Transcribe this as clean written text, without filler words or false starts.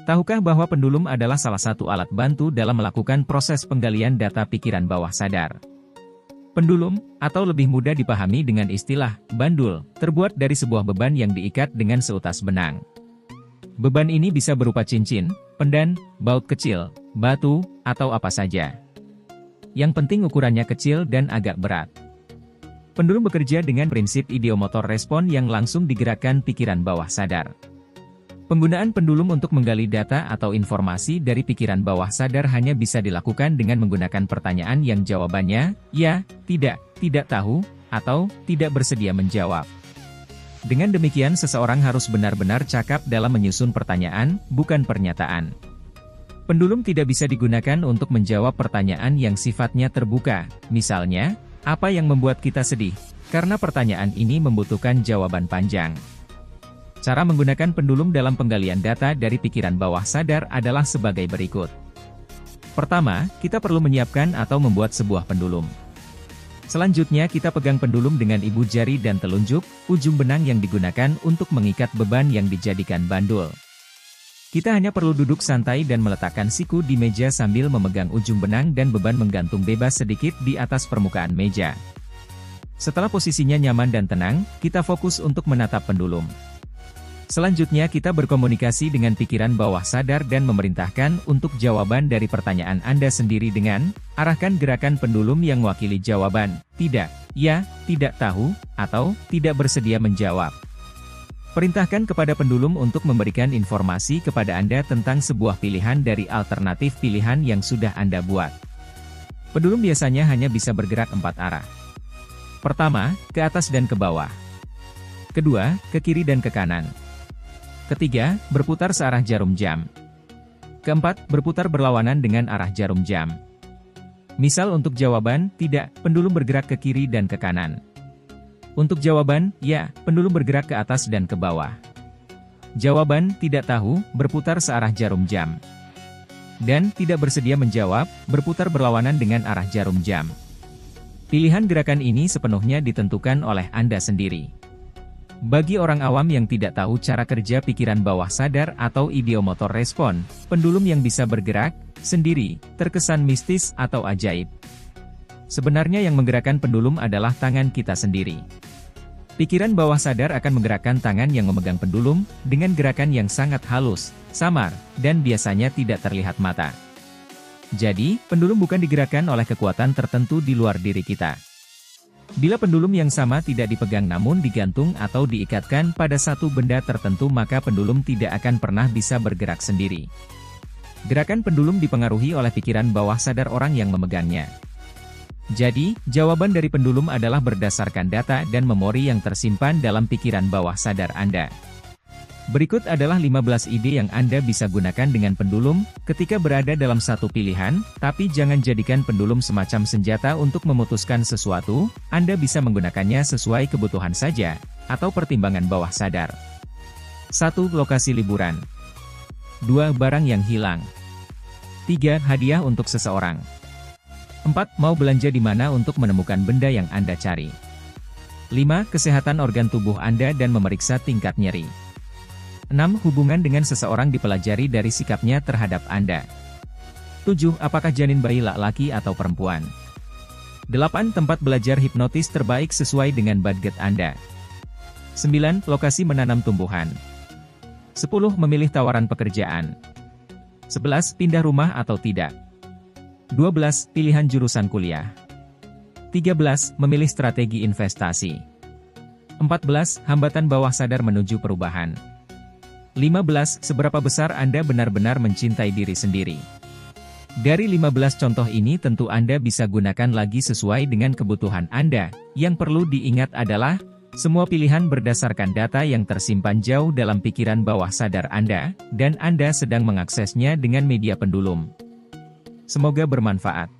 Tahukah bahwa pendulum adalah salah satu alat bantu dalam melakukan proses penggalian data pikiran bawah sadar? Pendulum, atau lebih mudah dipahami dengan istilah bandul, terbuat dari sebuah beban yang diikat dengan seutas benang. Beban ini bisa berupa cincin, pendan, baut kecil, batu, atau apa saja. Yang penting ukurannya kecil dan agak berat. Pendulum bekerja dengan prinsip ideomotor respon yang langsung digerakkan pikiran bawah sadar. Penggunaan pendulum untuk menggali data atau informasi dari pikiran bawah sadar hanya bisa dilakukan dengan menggunakan pertanyaan yang jawabannya, ya, tidak tahu, atau tidak bersedia menjawab. Dengan demikian seseorang harus benar-benar cakap dalam menyusun pertanyaan, bukan pernyataan. Pendulum tidak bisa digunakan untuk menjawab pertanyaan yang sifatnya terbuka, misalnya, apa yang membuat kita sedih? Karena pertanyaan ini membutuhkan jawaban panjang. Cara menggunakan pendulum dalam penggalian data dari pikiran bawah sadar adalah sebagai berikut. Pertama, kita perlu menyiapkan atau membuat sebuah pendulum. Selanjutnya kita pegang pendulum dengan ibu jari dan telunjuk, ujung benang yang digunakan untuk mengikat beban yang dijadikan bandul. Kita hanya perlu duduk santai dan meletakkan siku di meja sambil memegang ujung benang dan beban menggantung bebas sedikit di atas permukaan meja. Setelah posisinya nyaman dan tenang, kita fokus untuk menatap pendulum. Selanjutnya kita berkomunikasi dengan pikiran bawah sadar dan memerintahkan untuk jawaban dari pertanyaan Anda sendiri dengan, arahkan gerakan pendulum yang mewakili jawaban, tidak, ya, tidak tahu, atau tidak bersedia menjawab. Perintahkan kepada pendulum untuk memberikan informasi kepada Anda tentang sebuah pilihan dari alternatif pilihan yang sudah Anda buat. Pendulum biasanya hanya bisa bergerak 4 arah. Pertama, ke atas dan ke bawah. Kedua, ke kiri dan ke kanan. Ketiga, berputar searah jarum jam. Keempat, berputar berlawanan dengan arah jarum jam. Misal untuk jawaban, tidak, pendulum bergerak ke kiri dan ke kanan. Untuk jawaban, ya, pendulum bergerak ke atas dan ke bawah. Jawaban, tidak tahu, berputar searah jarum jam. Dan, tidak bersedia menjawab, berputar berlawanan dengan arah jarum jam. Pilihan gerakan ini sepenuhnya ditentukan oleh Anda sendiri. Bagi orang awam yang tidak tahu cara kerja pikiran bawah sadar atau ideomotor respon, pendulum yang bisa bergerak sendiri terkesan mistis atau ajaib. Sebenarnya yang menggerakkan pendulum adalah tangan kita sendiri. Pikiran bawah sadar akan menggerakkan tangan yang memegang pendulum dengan gerakan yang sangat halus, samar, dan biasanya tidak terlihat mata. Jadi, pendulum bukan digerakkan oleh kekuatan tertentu di luar diri kita. Bila pendulum yang sama tidak dipegang namun digantung atau diikatkan pada satu benda tertentu maka pendulum tidak akan pernah bisa bergerak sendiri. Gerakan pendulum dipengaruhi oleh pikiran bawah sadar orang yang memegangnya. Jadi, jawaban dari pendulum adalah berdasarkan data dan memori yang tersimpan dalam pikiran bawah sadar Anda. Berikut adalah 15 ide yang Anda bisa gunakan dengan pendulum, ketika berada dalam satu pilihan, tapi jangan jadikan pendulum semacam senjata untuk memutuskan sesuatu, Anda bisa menggunakannya sesuai kebutuhan saja, atau pertimbangan bawah sadar. 1. Lokasi liburan. 2. Barang yang hilang. 3. Hadiah untuk seseorang. 4. Mau belanja di mana untuk menemukan benda yang Anda cari. 5. Kesehatan organ tubuh Anda dan memeriksa tingkat nyeri. 6. Hubungan dengan seseorang dipelajari dari sikapnya terhadap Anda. 7. Apakah janin bayi laki-laki atau perempuan? 8. Tempat belajar hipnotis terbaik sesuai dengan budget Anda. 9. Lokasi menanam tumbuhan. 10. Memilih tawaran pekerjaan. 11. Pindah rumah atau tidak. 12. Pilihan jurusan kuliah. 13. Memilih strategi investasi. 14. Hambatan bawah sadar menuju perubahan. 15. Seberapa besar Anda benar-benar mencintai diri sendiri? Dari 15 contoh ini tentu Anda bisa gunakan lagi sesuai dengan kebutuhan Anda. Yang perlu diingat adalah, semua pilihan berdasarkan data yang tersimpan jauh dalam pikiran bawah sadar Anda, dan Anda sedang mengaksesnya dengan media pendulum. Semoga bermanfaat.